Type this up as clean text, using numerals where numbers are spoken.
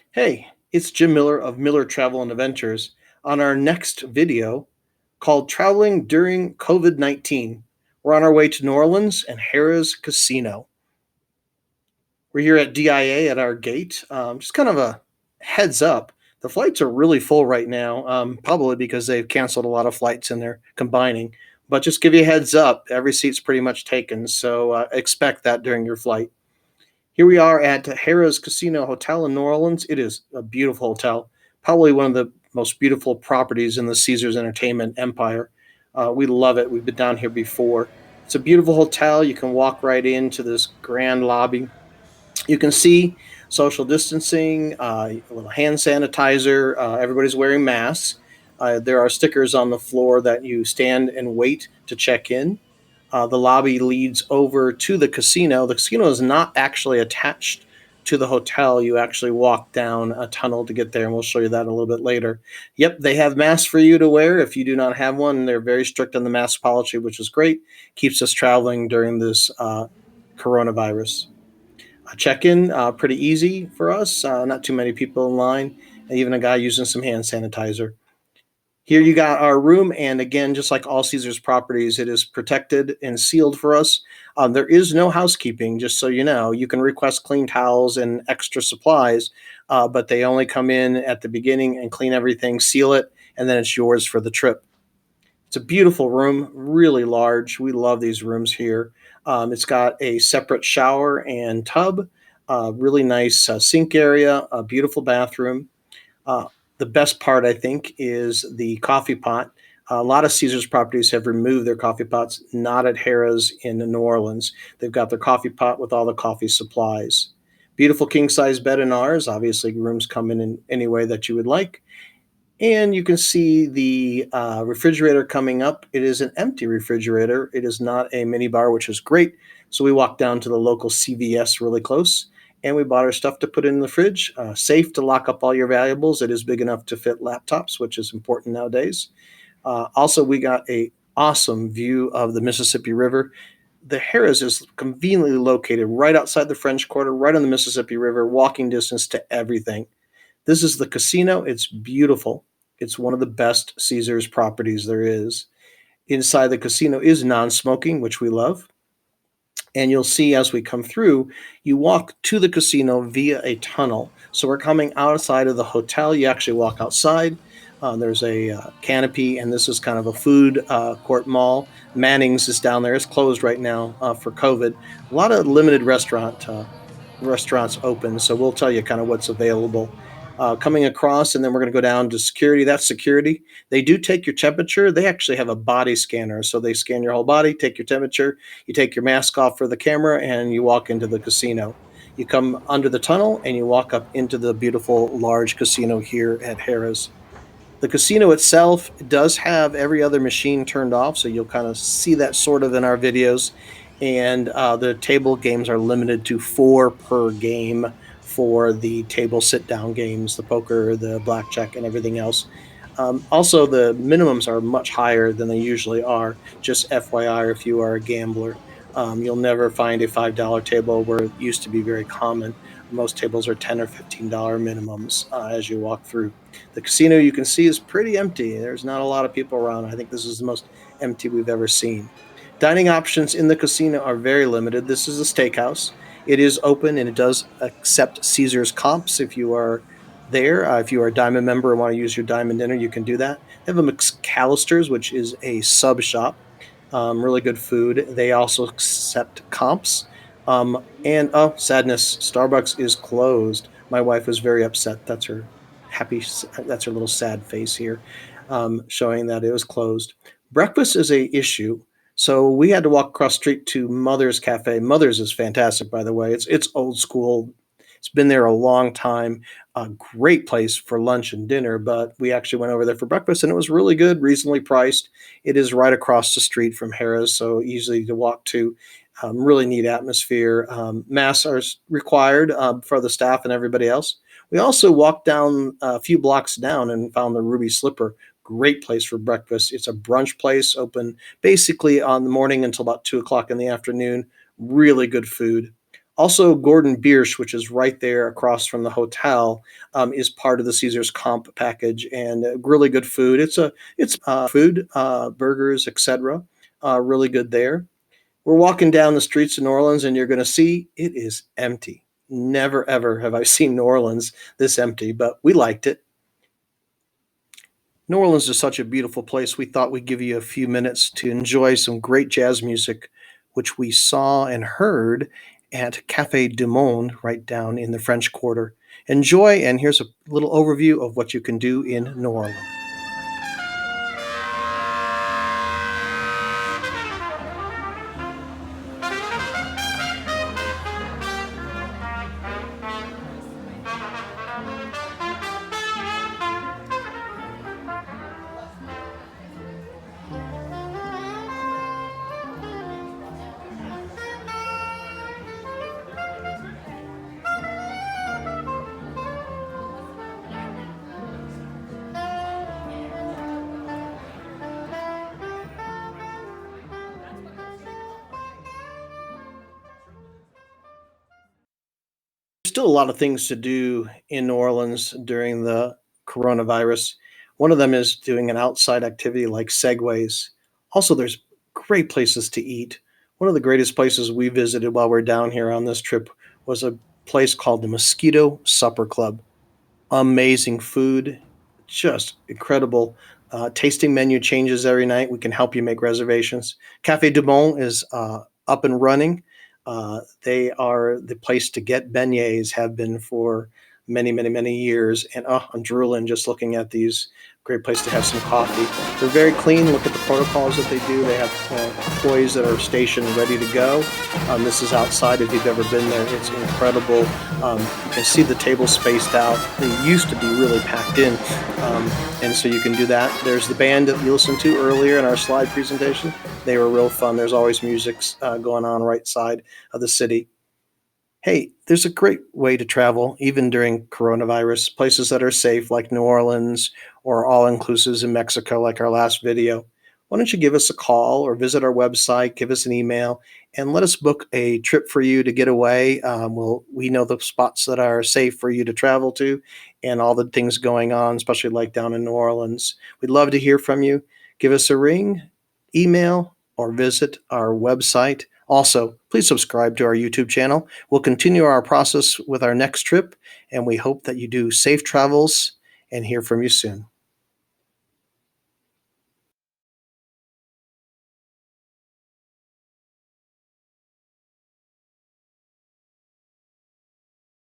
Hey, it's Jim Miller of Miller Travel and Adventures on our next video called Traveling During COVID-19. We're on our way to New Orleans and Harrah's Casino. We're here at DIA at our gate. Just kind of a heads up. The flights are really full right now, probably because they've canceled a lot of flights and they're combining. But just give you a heads up, every seat's pretty much taken, so expect that during your flight. Here we are at Harrah's Casino Hotel in New Orleans. It is a beautiful hotel, probably one of the most beautiful properties in the Caesars Entertainment empire. We love it. We've been down here before. It's a beautiful hotel. You can walk right into this grand lobby. You can see social distancing, a little hand sanitizer. Everybody's wearing masks. There are stickers on the floor that you stand and wait to check in. The lobby leads over to the casino. The casino is not actually attached to the hotel. You actually walk down a tunnel to get there, and we'll show you that a little bit later. Yep, they have masks for you to wear if you do not have one. They're very strict on the mask policy, which is great. Keeps us traveling during this coronavirus. Check in pretty easy for us. Not too many people in line, and even a guy using some hand sanitizer. Here you got our room, and again, just like all Caesars properties, it is protected and sealed for us. There is no housekeeping, just so you know. You can request clean towels and extra supplies, but they only come in at the beginning and clean everything, seal it, and then it's yours for the trip. It's a beautiful room, really large. We love these rooms here. It's got a separate shower and tub, really nice sink area, a beautiful bathroom. Uh, the best part, I think, is the coffee pot. A lot of Caesars properties have removed their coffee pots, not at Harrah's in New Orleans. They've got their coffee pot with all the coffee supplies. Beautiful king size bed in ours. Obviously, rooms come in any way that you would like. And you can see the refrigerator coming up. It is an empty refrigerator. It is not a mini bar, which is great. So we walked down to the local CVS really close and we bought our stuff to put in the fridge. Safe to lock up all your valuables. It is big enough to fit laptops, which is important nowadays. Also, we got a awesome view of the Mississippi River. The Harrah's is conveniently located right outside the French Quarter, right on the Mississippi River, walking distance to everything. This is the casino. It's beautiful. It's one of the best Caesars properties there is. Inside the casino is non-smoking, which we love. And you'll see as we come through, you walk to the casino via a tunnel. So we're coming outside of the hotel. You actually walk outside. There's a canopy, and this is kind of a food court mall. Manning's is down there. It's closed right now for COVID. A lot of limited restaurants open, so we'll tell you kind of what's available. Coming across, and then we're going to go down to security. That's security. They do take your temperature. They actually have a body scanner, so they scan your whole body, take your temperature. You take your mask off for the camera, and you walk into the casino. You come under the tunnel, and you walk up into the beautiful large casino here at Harrah's. The casino itself does have every other machine turned off, so you'll kind of see that sort of in our videos. And the table games are limited to four per game for the table sit down games, the poker, the blackjack, and everything else. Also, the minimums are much higher than they usually are. Just FYI, if you are a gambler, you'll never find a $5 table where it used to be very common. Most tables are $10 or $15 minimums as you walk through. The casino you can see is pretty empty. There's not a lot of people around. I think this is the most empty we've ever seen. Dining options in the casino are very limited. This is a steakhouse. It is open and it does accept Caesar's comps if you are there. If you are a Diamond member and want to use your Diamond dinner, you can do that. They have a McAllister's, which is a sub shop. Really good food. They also accept comps. And oh, sadness, Starbucks is closed. My wife was very upset. That's her happy. That's her little sad face here, showing that it was closed. Breakfast is a issue. So we had to walk across the street to Mother's Cafe. Mother's is fantastic, by the way. It's old school. It's been there a long time. A great place for lunch and dinner, but we actually went over there for breakfast and it was really good, reasonably priced. It is right across the street from Harrah's, so easy to walk to. Really neat atmosphere. Masks are required for the staff and everybody else. We also walked down a few blocks down and found the Ruby Slipper. Great place for breakfast. It's a brunch place, open basically on the morning until about 2 o'clock in the afternoon. Really good food. Also, Gordon Biersch, which is right there across from the hotel, is part of the Caesars comp package and really good food. It's food, burgers, etc. Really good there. We're walking down the streets of New Orleans, and you're going to see it is empty. Never ever have I seen New Orleans this empty, but we liked it. New Orleans is such a beautiful place. We thought we'd give you a few minutes to enjoy some great jazz music, which we saw and heard at Cafe Du Monde right down in the French Quarter. Enjoy, and here's a little overview of what you can do in New Orleans. There's still a lot of things to do in New Orleans during the coronavirus. One of them is doing an outside activity like segways. Also, there's great places to eat. One of the greatest places we visited while we're down here on this trip was a place called the Mosquito Supper Club. Amazing food, just incredible. Tasting menu changes every night. We can help you make reservations. Cafe Du Monde is up and running. They are the place to get beignets, have been for many, many, many years. And oh, I'm drooling just looking at these. Great place to have some coffee. They're very clean. Look at the protocols that they do. They have employees that are stationed ready to go. This is outside. If you've ever been there, it's incredible. You can see the tables spaced out. They used to be really packed in, and so you can do that. There's the band that you listened to earlier in our slide presentation. They were real fun. There's always music going on right side of the city. Hey, there's a great way to travel, even during coronavirus, places that are safe, like New Orleans, or all inclusives in Mexico, like our last video. Why don't you give us a call or visit our website, give us an email, and let us book a trip for you to get away. We know the spots that are safe for you to travel to and all the things going on, especially like down in New Orleans. We'd love to hear from you. Give us a ring, email, or visit our website. Also, please subscribe to our YouTube channel. We'll continue our process with our next trip, and we hope that you do safe travels and hear from you soon.